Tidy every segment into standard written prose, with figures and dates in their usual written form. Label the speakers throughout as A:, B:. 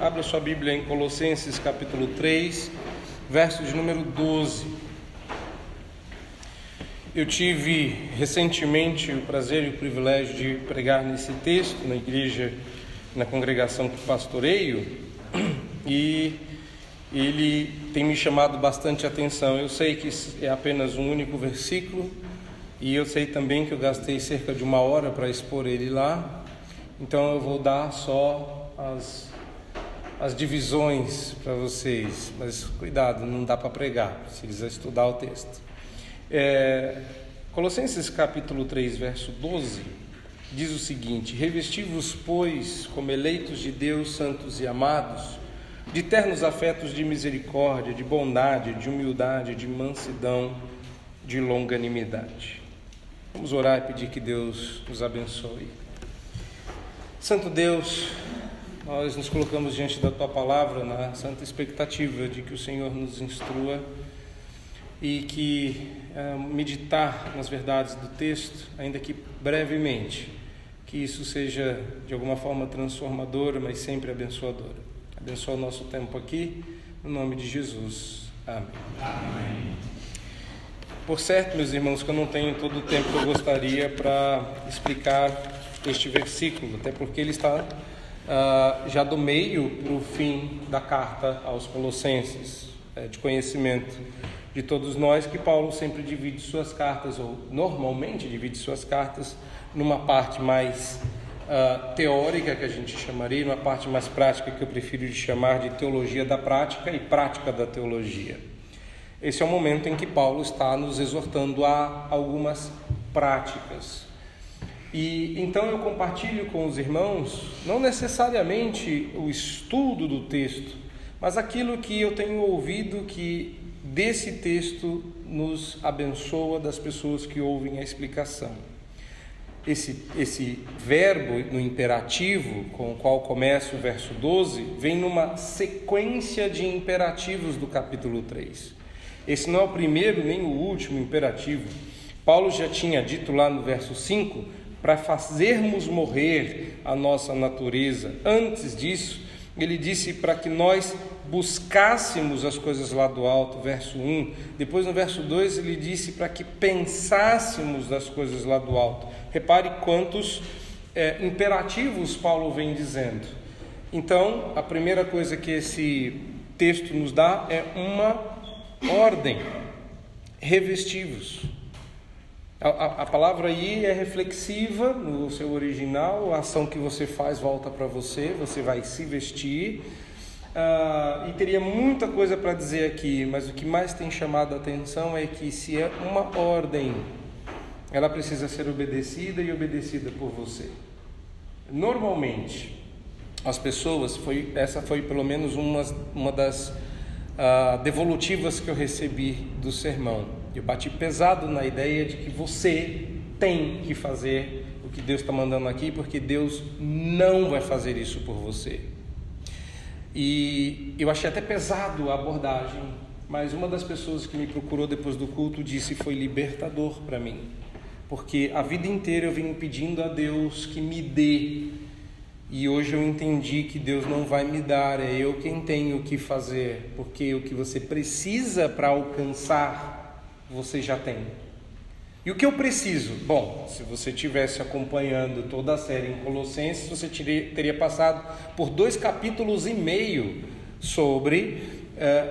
A: abra sua Bíblia em Colossenses capítulo 3, verso de número 12. Eu tive recentemente o prazer e o privilégio de pregar nesse texto na igreja, na congregação que pastoreio, e ele tem me chamado bastante atenção. Eu sei que é apenas um único versículo, e eu sei também que eu gastei cerca de 1 hora para expor ele lá, então eu vou dar só as divisões para vocês, mas cuidado, não dá para pregar, precisa estudar o texto. Colossenses capítulo 3, verso 12, diz o seguinte: revesti-vos, pois, como eleitos de Deus, santos e amados, de ternos afetos de misericórdia, de bondade, de humildade, de mansidão, de longanimidade. Vamos orar e pedir que Deus nos abençoe. Santo Deus, nós nos colocamos diante da Tua Palavra na santa expectativa de que o Senhor nos instrua e que meditar nas verdades do texto, ainda que brevemente, que isso seja de alguma forma transformadora, mas sempre abençoadora. Abençoa o nosso tempo aqui, no nome de Jesus. Amém. Amém. Por certo, meus irmãos, que eu não tenho todo o tempo que eu gostaria para explicar este versículo, até porque ele está já do meio para o fim da carta aos Colossenses, de conhecimento de todos nós que Paulo sempre divide suas cartas, ou normalmente divide suas cartas, numa parte mais teórica, que a gente chamaria, numa parte mais prática, que eu prefiro chamar de teologia da prática e prática da teologia. Esse é o momento em que Paulo está nos exortando a algumas práticas. E então eu compartilho com os irmãos, não necessariamente o estudo do texto, mas aquilo que eu tenho ouvido que desse texto nos abençoa, das pessoas que ouvem a explicação. Esse verbo no imperativo, com o qual começa o verso 12, vem numa sequência de imperativos do capítulo 3. Esse não é o primeiro nem o último imperativo. Paulo já tinha dito lá no verso 5, para fazermos morrer a nossa natureza. Antes disso, ele disse para que nós buscássemos as coisas lá do alto, verso 1. Depois no verso 2 ele disse para que pensássemos das coisas lá do alto. Repare quantos imperativos Paulo vem dizendo. Então, a primeira coisa que esse texto nos dá é uma ordem: revesti-vos. A palavra aí é reflexiva no seu original, a ação que você faz volta para você, você vai se vestir, e teria muita coisa para dizer aqui, mas o que mais tem chamado a atenção é que se é uma ordem, ela precisa ser obedecida e obedecida por você. Normalmente, as pessoas, essa foi pelo menos uma das devolutivas que eu recebi do sermão. Eu bati pesado na ideia de que você tem que fazer o que Deus está mandando aqui, porque Deus não vai fazer isso por você. E eu achei até pesado a abordagem, mas uma das pessoas que me procurou depois do culto disse que foi libertador para mim, porque a vida inteira eu venho pedindo a Deus que me dê, e hoje eu entendi que Deus não vai me dar, é eu quem tenho que fazer, porque o que você precisa para alcançar, você já tem. E o que eu preciso? Bom, se você estivesse acompanhando toda a série em Colossenses, você teria passado por 2,5 capítulos sobre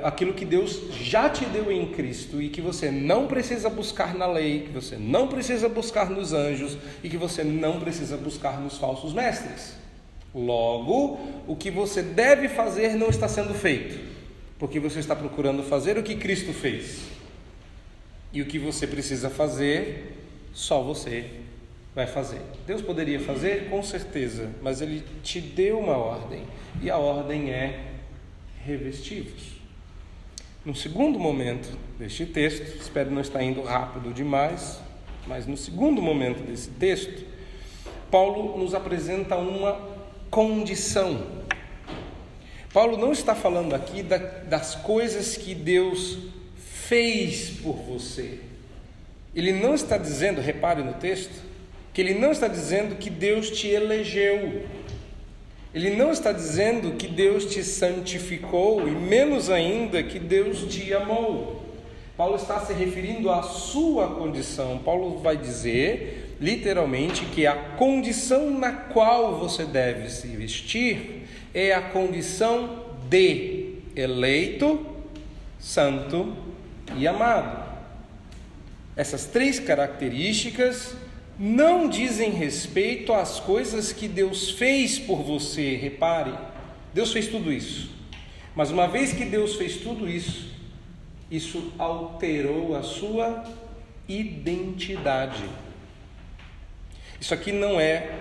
A: aquilo que Deus já te deu em Cristo e que você não precisa buscar na lei, que você não precisa buscar nos anjos e que você não precisa buscar nos falsos mestres. Logo, o que você deve fazer não está sendo feito, porque você está procurando fazer o que Cristo fez. E o que você precisa fazer, só você vai fazer. Deus poderia fazer? Com certeza, mas Ele te deu uma ordem, e a ordem é revesti-vos. No segundo momento deste texto, espero não estar indo rápido demais, mas no segundo momento desse texto, Paulo nos apresenta uma condição. Paulo não está falando aqui das coisas que Deus fez por você. Ele não está dizendo, repare no texto, que ele não está dizendo que Deus te elegeu. Ele não está dizendo que Deus te santificou e menos ainda que Deus te amou. Paulo está se referindo à sua condição. Paulo vai dizer, literalmente, que a condição na qual você deve se vestir é a condição de eleito, santo e amado. Essas três características não dizem respeito às coisas que Deus fez por você. Repare, Deus fez tudo isso. Mas uma vez que Deus fez tudo isso, isso alterou a sua identidade. Isso aqui não é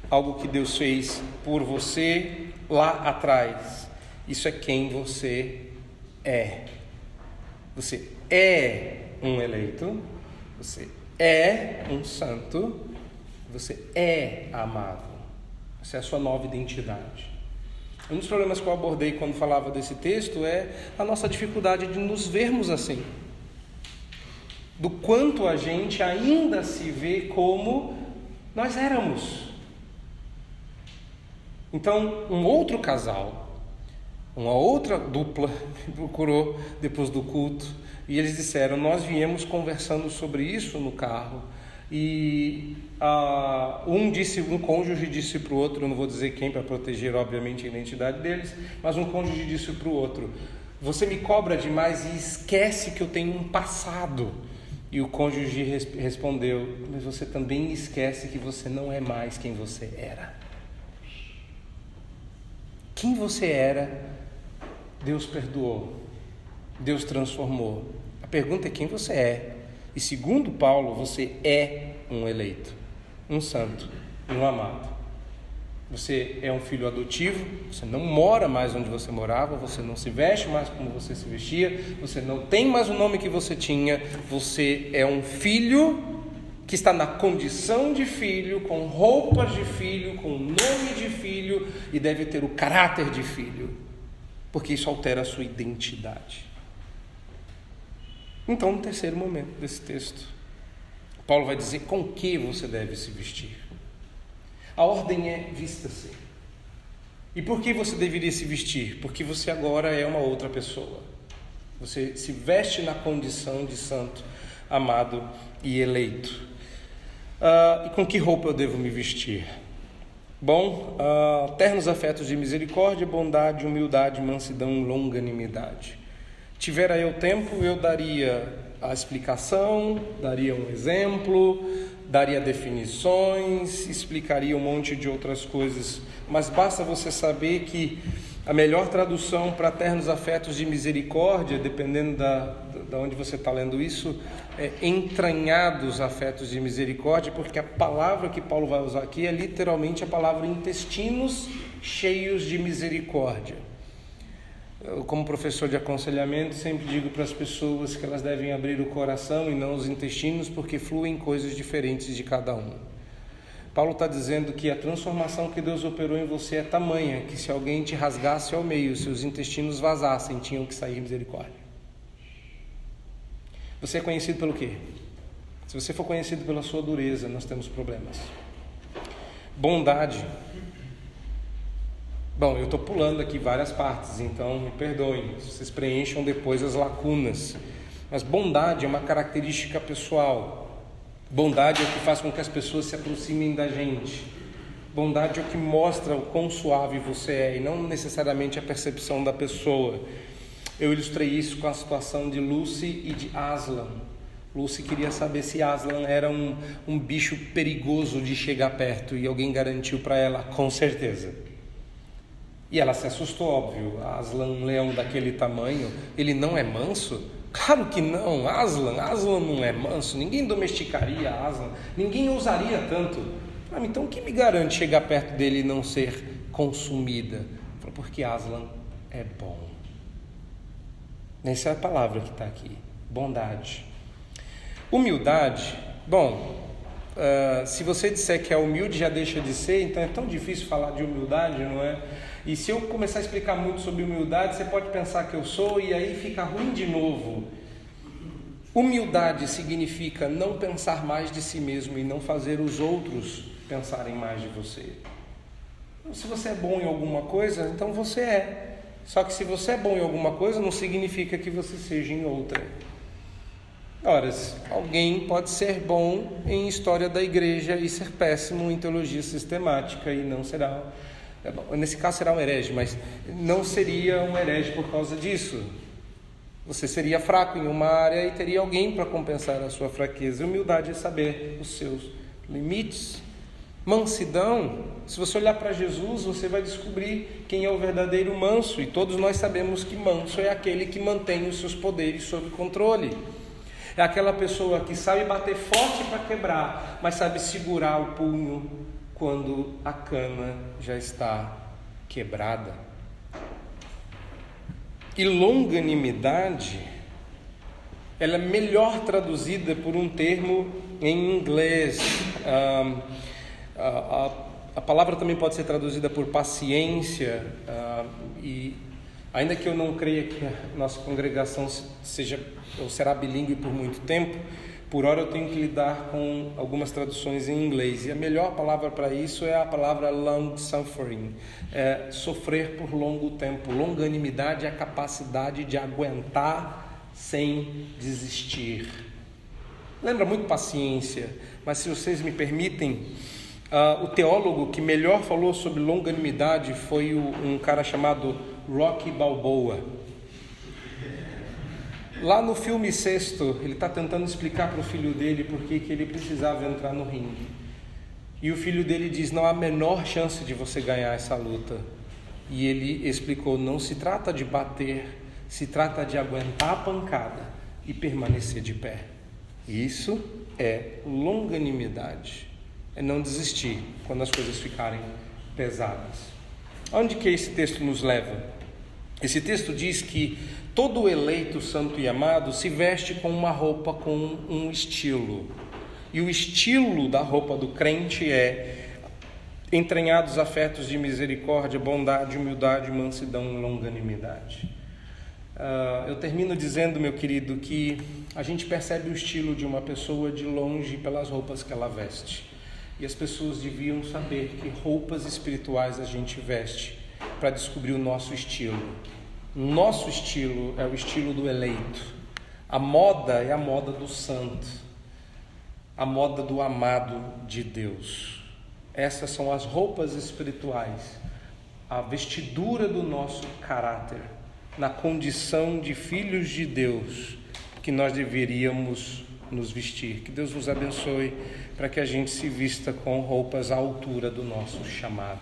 A: algo que Deus fez por você lá atrás. Isso é quem você é. Você é um eleito, você é um santo, você é amado. Essa é a sua nova identidade. Um dos problemas que eu abordei quando falava desse texto é a nossa dificuldade de nos vermos assim. Do quanto a gente ainda se vê como nós éramos. Então, um outro casal, uma outra dupla me procurou depois do culto e eles disseram: nós viemos conversando sobre isso no carro e um cônjuge disse para o outro, eu não vou dizer quem para proteger obviamente a identidade deles, mas um cônjuge disse para o outro: você me cobra demais e esquece que eu tenho um passado. E o cônjuge respondeu: mas você também esquece que você não é mais quem você era. Quem você era, Deus perdoou, Deus transformou. A pergunta é quem você é. E segundo Paulo, você é um eleito, um santo, um amado. Você é um filho adotivo, você não mora mais onde você morava, você não se veste mais como você se vestia, você não tem mais o nome que você tinha, você é um filho que está na condição de filho, com roupas de filho, com nome de filho e deve ter o caráter de filho, porque isso altera a sua identidade. Então, no terceiro momento desse texto, Paulo vai dizer com que você deve se vestir. A ordem é: vista-se. E por que você deveria se vestir? Porque você agora é uma outra pessoa. Você se veste na condição de santo, amado e eleito. E com que roupa eu devo me vestir? Bom, ternos afetos de misericórdia, bondade, humildade, mansidão, longanimidade. Tivera eu tempo, eu daria a explicação, daria um exemplo, daria definições, explicaria um monte de outras coisas, mas basta você saber que a melhor tradução para ternos afetos de misericórdia, dependendo da onde você está lendo isso, é entranhados afetos de misericórdia, porque a palavra que Paulo vai usar aqui é literalmente a palavra intestinos cheios de misericórdia. Eu, como professor de aconselhamento, sempre digo para as pessoas que elas devem abrir o coração e não os intestinos, porque fluem coisas diferentes de cada um. Paulo está dizendo que a transformação que Deus operou em você é tamanha, que se alguém te rasgasse ao meio, se os intestinos vazassem, tinham que sair misericórdia. Você é conhecido pelo quê? Se você for conhecido pela sua dureza, nós temos problemas. Bondade. Bom, eu estou pulando aqui várias partes, então me perdoem, vocês preencham depois as lacunas. Mas bondade é uma característica pessoal. Bondade é o que faz com que as pessoas se aproximem da gente. Bondade é o que mostra o quão suave você é, e não necessariamente a percepção da pessoa. Eu ilustrei isso com a situação de Lucy e de Aslan. Lucy queria saber se Aslan era um bicho perigoso de chegar perto, e alguém garantiu para ela: com certeza. E ela se assustou, óbvio. Aslan, um leão daquele tamanho, ele não é manso? Claro que não. Aslan não é manso. Ninguém domesticaria Aslan. Ninguém ousaria tanto. Então o que me garante chegar perto dele e não ser consumida? Porque Aslan é bom. Essa é a palavra que está aqui. Bondade. Humildade. Bom, se você disser que é humilde, já deixa de ser. Então é tão difícil falar de humildade, não é? E se eu começar a explicar muito sobre humildade, você pode pensar que eu sou, e aí fica ruim de novo. Humildade significa não pensar mais de si mesmo e não fazer os outros pensarem mais de você. Se você é bom em alguma coisa, então você é. Só que se você é bom em alguma coisa, não significa que você seja em outra. Ora, alguém pode ser bom em história da igreja e ser péssimo em teologia sistemática e não será, nesse caso será um herege, mas não seria um herege por causa disso. Você seria fraco em uma área e teria alguém para compensar a sua fraqueza. Humildade é saber os seus limites. Mansidão, se você olhar para Jesus, você vai descobrir quem é o verdadeiro manso. E todos nós sabemos que manso é aquele que mantém os seus poderes sob controle. É aquela pessoa que sabe bater forte para quebrar, mas sabe segurar o punho quando a cana já está quebrada. E longanimidade, ela é melhor traduzida por um termo em inglês. A palavra também pode ser traduzida por paciência, e ainda que eu não creia que a nossa congregação seja ou será bilíngue por muito tempo, por hora eu tenho que lidar com algumas traduções em inglês, e a melhor palavra para isso é a palavra long suffering, sofrer por longo tempo. Longanimidade é a capacidade de aguentar sem desistir. Lembra muito paciência, mas se vocês me permitem, o teólogo que melhor falou sobre longanimidade foi um cara chamado Rocky Balboa. Lá no filme Sexto, ele está tentando explicar para o filho dele por que ele precisava entrar no ringue. E o filho dele diz: não há a menor chance de você ganhar essa luta. E ele explicou: não se trata de bater, se trata de aguentar a pancada e permanecer de pé. Isso é longanimidade. É não desistir quando as coisas ficarem pesadas. Onde que esse texto nos leva? Esse texto diz que todo eleito santo e amado se veste com uma roupa com um estilo. E o estilo da roupa do crente é entranhados afetos de misericórdia, bondade, humildade, mansidão e longanimidade. Eu termino dizendo, meu querido, que a gente percebe o estilo de uma pessoa de longe pelas roupas que ela veste. E as pessoas deviam saber que roupas espirituais a gente veste para descobrir o nosso estilo. Nosso estilo é o estilo do eleito. A moda é a moda do santo. A moda do amado de Deus. Essas são as roupas espirituais. A vestidura do nosso caráter. Na condição de filhos de Deus que nós deveríamos nos vestir. Que Deus nos abençoe para que a gente se vista com roupas à altura do nosso chamado.